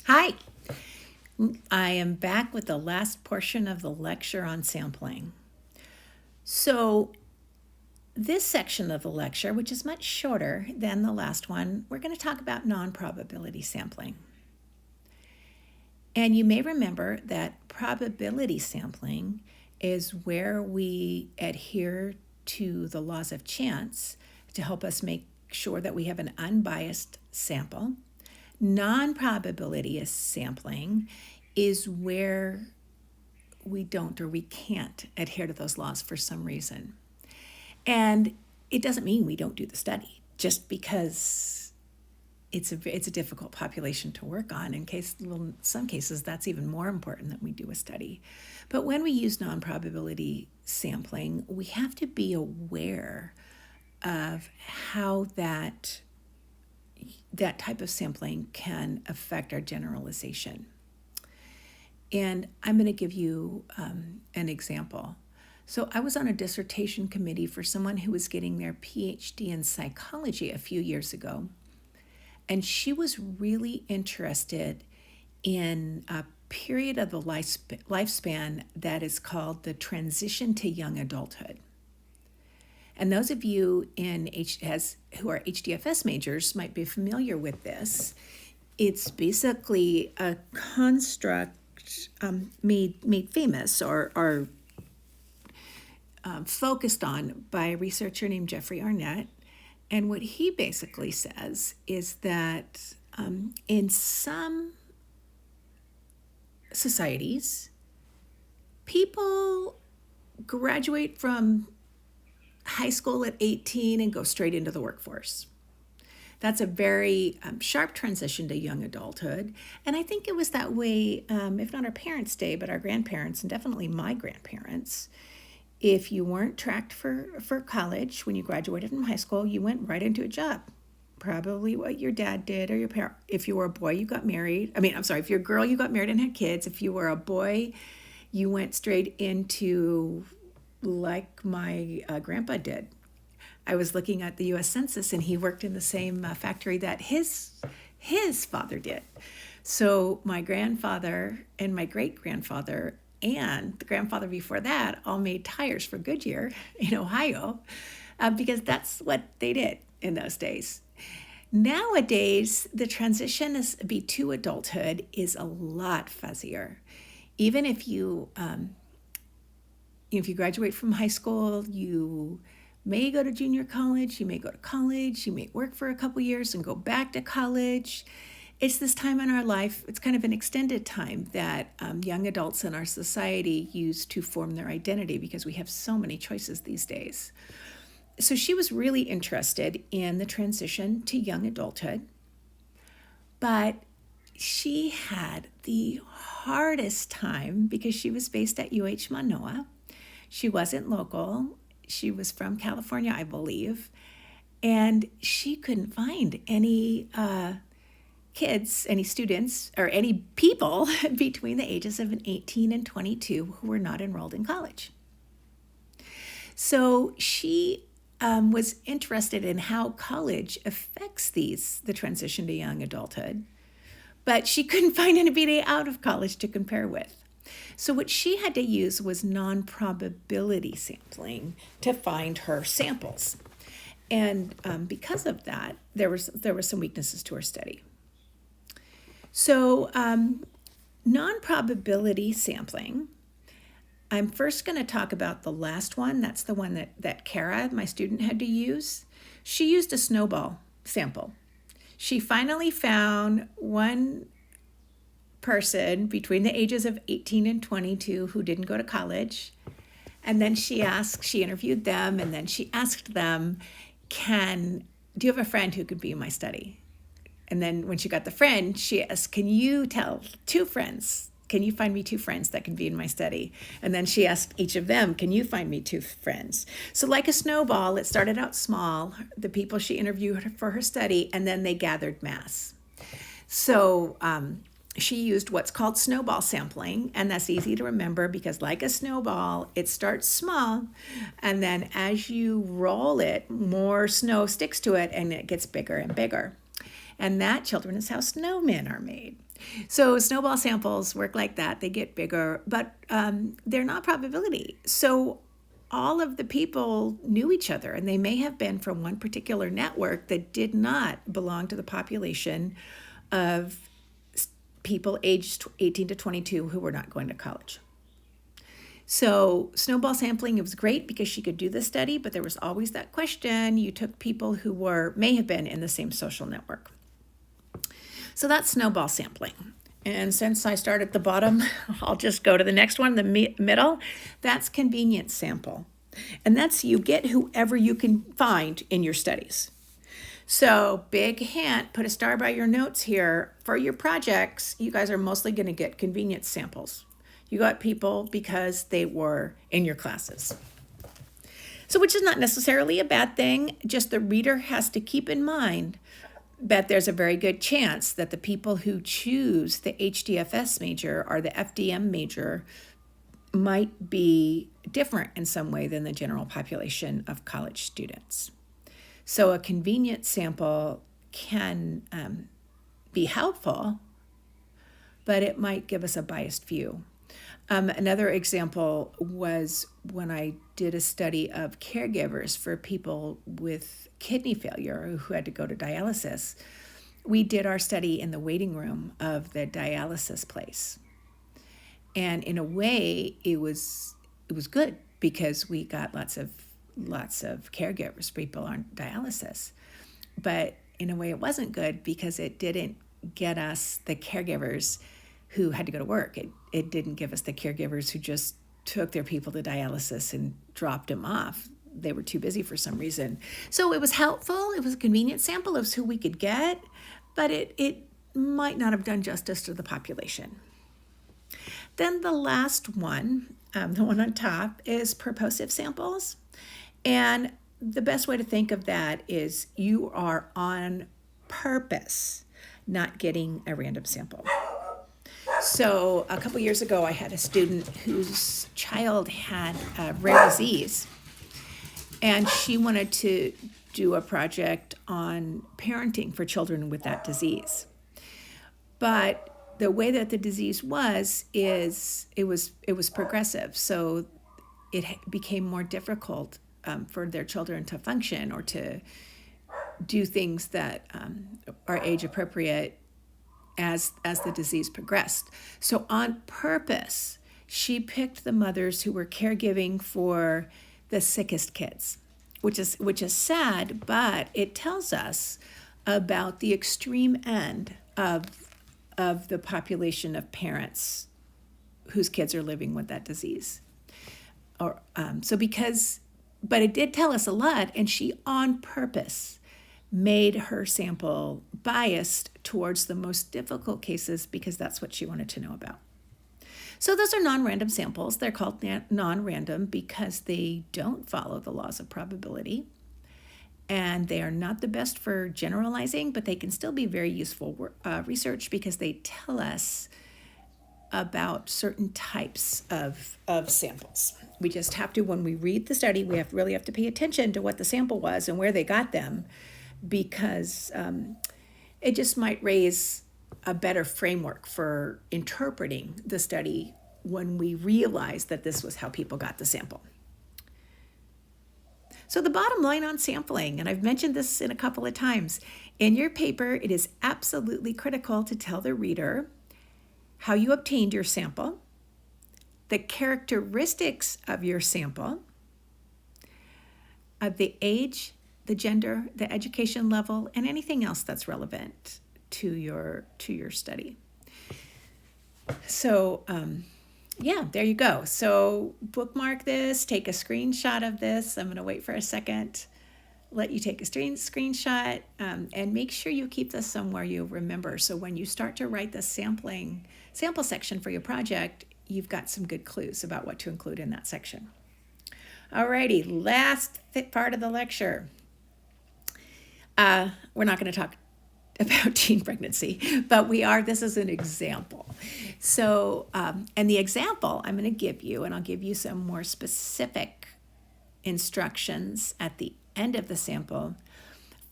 Hi, I am back with the last portion of the lecture on sampling. So, this section of the lecture, which is much shorter than the last one, we're going to talk about non-probability sampling. And you may remember that probability sampling is where we adhere to the laws of chance to help us make sure that we have an unbiased sample. Non-probability sampling is where we don't or we can't adhere to those laws for some reason. And it doesn't mean we don't do the study, just because it's a difficult population to work on. In some cases, that's even more important that we do a study. But when we use non-probability sampling, we have to be aware of how that type of sampling can affect our generalization. And I'm going to give you an example. So I was on a dissertation committee for someone who was getting their PhD in psychology a few years ago. And she was really interested in a period of the lifespan that is called the transition to young adulthood. And those of you who are HDFS majors might be familiar with this. It's basically a construct made famous or focused on by a researcher named Jeffrey Arnett. And what he basically says is that in some societies, people graduate from high school at 18 and go straight into the workforce. That's a very sharp transition to young adulthood. And I think it was that way, if not our parents' day, but our grandparents, and definitely my grandparents. If you weren't tracked for college when you graduated from high school, you went right into a job. Probably what your dad did or your parent. If you were a boy, you got married. If you're a girl, you got married and had kids. If you were a boy, you went straight into, like my grandpa did. I was looking at the U.S. Census, and he worked in the same factory that his father did. So my grandfather and my great-grandfather and the grandfather before that all made tires for Goodyear in Ohio because that's what they did in those days. Nowadays, the transition to adulthood is a lot fuzzier. Even if you graduate from high school, you may go to junior college, you may go to college, you may work for a couple years and go back to college. It's this time in our life, it's kind of an extended time that young adults in our society use to form their identity because we have so many choices these days. So she was really interested in the transition to young adulthood, but she had the hardest time because she was based at UH Manoa. She wasn't local. She was from California, I believe, and she couldn't find any kids, any students, or any people between the ages of 18 and 22 who were not enrolled in college. So she was interested in how college affects the transition to young adulthood, but she couldn't find anybody out of college to compare with. So what she had to use was non-probability sampling to find her samples. And because of that, there were some weaknesses to her study. So non-probability sampling, I'm first going to talk about the last one. That's the one that Kara, my student, had to use. She used a snowball sample. She finally found one person between the ages of 18 and 22 who didn't go to college. And then she interviewed them, and then she asked them, do you have a friend who could be in my study? And then when she got the friend, she asked, can you find me two friends that can be in my study? And then she asked each of them, can you find me two friends? So like a snowball, it started out small, the people she interviewed for her study, and then they gathered mass. So she used what's called snowball sampling, and that's easy to remember because like a snowball, it starts small, and then as you roll it, more snow sticks to it, and it gets bigger and bigger. And that, children, is how snowmen are made. So snowball samples work like that. They get bigger, but they're not probability. So all of the people knew each other, and they may have been from one particular network that did not belong to the population of people aged 18 to 22 who were not going to college. So snowball sampling, it was great because she could do the study, but there was always that question. You took people who may have been in the same social network. So that's snowball sampling. And since I start at the bottom, I'll just go to the next one, the middle. That's convenience sample. And that's you get whoever you can find in your studies. So big hint, put a star by your notes here. For your projects, you guys are mostly going to get convenience samples. You got people because they were in your classes. So which is not necessarily a bad thing, just the reader has to keep in mind that there's a very good chance that the people who choose the HDFS major or the FDM major might be different in some way than the general population of college students. So a convenient sample can be helpful, but it might give us a biased view. Another example was when I did a study of caregivers for people with kidney failure who had to go to dialysis. We did our study in the waiting room of the dialysis place. And in a way, it was good because we got lots of caregivers, people on dialysis. But in a way, it wasn't good because it didn't get us the caregivers who had to go to work. It didn't give us the caregivers who just took their people to dialysis and dropped them off. They were too busy for some reason. So it was helpful. It was a convenient sample of who we could get, but it might not have done justice to the population. Then the last one, the one on top, is purposive samples. And the best way to think of that is you are on purpose not getting a random sample. So a couple years ago, I had a student whose child had a rare disease, and she wanted to do a project on parenting for children with that disease. But the way that the disease was it was progressive, so it became more difficult for their children to function or to do things that are age appropriate as the disease progressed. So on purpose, she picked the mothers who were caregiving for the sickest kids, which is sad, but it tells us about the extreme end of the population of parents whose kids are living with that disease. But it did tell us a lot, and she on purpose made her sample biased towards the most difficult cases because that's what she wanted to know about. So those are non-random samples. They're called non-random because they don't follow the laws of probability, and they are not the best for generalizing, but they can still be very useful research because they tell us about certain types of samples. We just have to, when we read the study, we really have to pay attention to what the sample was and where they got them, because it just might raise a better framework for interpreting the study when we realize that this was how people got the sample. So the bottom line on sampling, and I've mentioned this in a couple of times, in your paper, it is absolutely critical to tell the reader how you obtained your sample, the characteristics of your sample, the age, the gender, the education level, and anything else that's relevant to your study. So there you go. So bookmark this, take a screenshot of this. I'm going to wait for a second, let you take a screenshot, and make sure you keep this somewhere you remember. So when you start to write the sample section for your project, you've got some good clues about what to include in that section. Alrighty, last part of the lecture. We're not going to talk about teen pregnancy, but this is an example. So, and the example I'm going to give you, and I'll give you some more specific instructions at the end of the sample.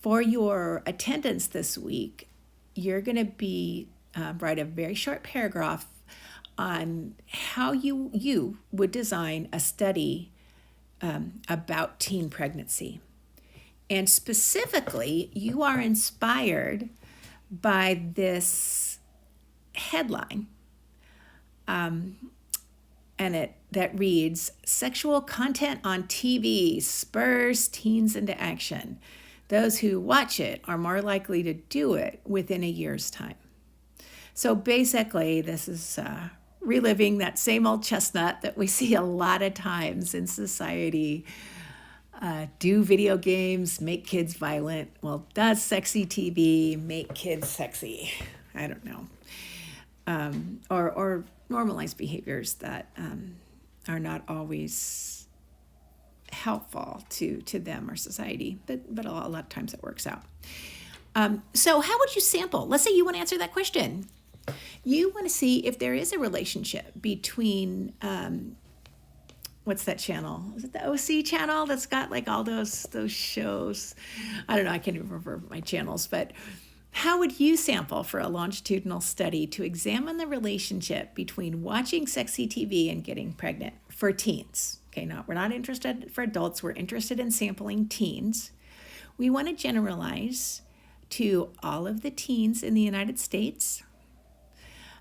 For your attendance this week, you're going to be write a very short paragraph on how you would design a study about teen pregnancy. And specifically, you are inspired by this headline, and that reads, "Sexual content on TV spurs teens into action. Those who watch it are more likely to do it within a year's time." So basically, this is reliving that same old chestnut that we see a lot of times in society. Do video games make kids violent? Well, does sexy TV make kids sexy? I don't know. Or normalize behaviors that are not always helpful to them or society, but a lot of times it works out. So how would you sample? Let's say you want to answer that question. You want to see if there is a relationship between, what's that channel? Is it the OC channel that's got like all those shows? I don't know, I can't even remember my channels, but how would you sample for a longitudinal study to examine the relationship between watching sexy TV and getting pregnant for teens? Okay, now we're not interested for adults, we're interested in sampling teens. We want to generalize to all of the teens in the United States,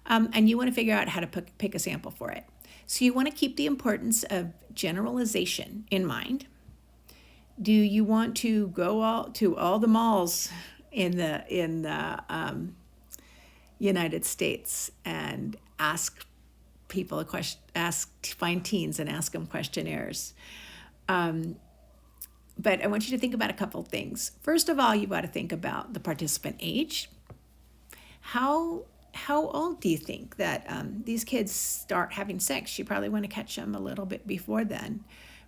and you want to figure out how to pick a sample for it. So you want to keep the importance of generalization in mind. Do you want to go to all the malls in the United States and ask people a question, find teens and ask them questionnaires? But I want you to think about a couple things. First of all, you've got to think about the participant age. How old do you think that these kids start having sex? You probably want to catch them a little bit before then.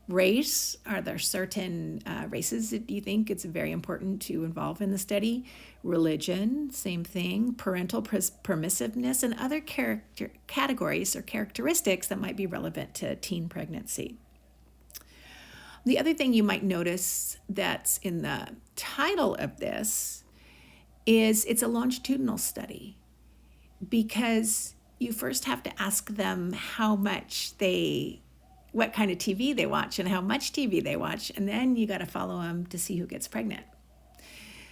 Race, are there certain races that you think it's very important to involve in the study? Religion, same thing. Parental permissiveness and other categories or characteristics that might be relevant to teen pregnancy. The other thing you might notice that's in the title of this is it's a longitudinal study, because you first have to ask them what kind of TV they watch and how much TV they watch, and then you got to follow them to see who gets pregnant.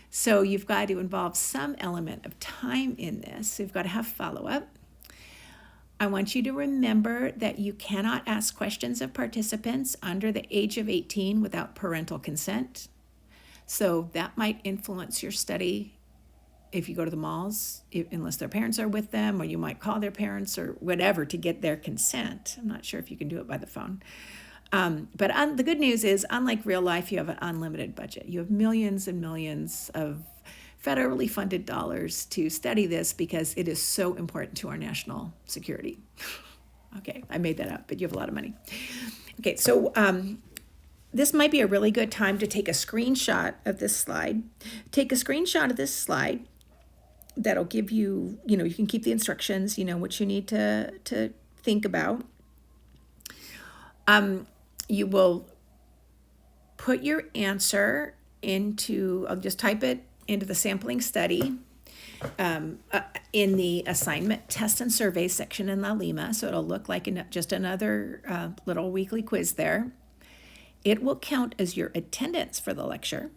So you've got to involve some element of time in this. You've got to have follow-up. I want you to remember that you cannot ask questions of participants under the age of 18 without parental consent. So that might influence your study if you go to the malls, unless their parents are with them, or you might call their parents or whatever to get their consent. I'm not sure if you can do it by the phone. But the good news is, unlike real life, you have an unlimited budget. You have millions and millions of federally funded dollars to study this because it is so important to our national security. Okay, I made that up, but you have a lot of money. Okay, so this might be a really good time to take a screenshot of this slide. Take a screenshot of this slide. That'll give you, you can keep the instructions, what you need to think about. You will put your answer I'll just type it into the sampling study in the assignment test and survey section in La Lima. So it'll look like just another little weekly quiz there. It will count as your attendance for the lecture.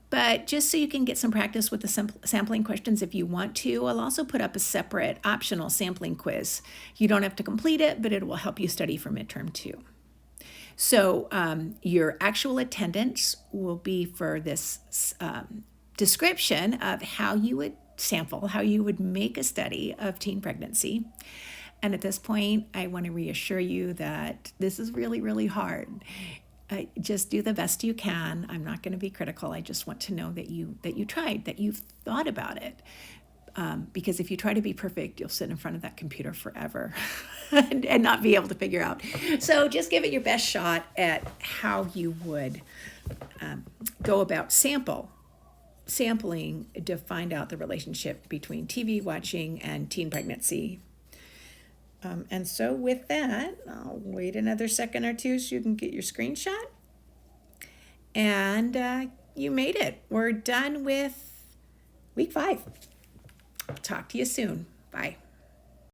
But just so you can get some practice with the sampling questions if you want to, I'll also put up a separate optional sampling quiz. You don't have to complete it, but it will help you study for midterm too. So your actual attendance will be for this description of how you would sample, how you would make a study of teen pregnancy. And at this point, I want to reassure you that this is really, really hard. Just do the best you can. I'm not going to be critical. I just want to know that you tried, that you've thought about it. Because if you try to be perfect, you'll sit in front of that computer forever and not be able to figure out. So just give it your best shot at how you would go about sampling to find out the relationship between TV watching and teen pregnancy. And so with that, I'll wait another second or two so you can get your screenshot. And you made it. We're done with week 5. Talk to you soon. Bye.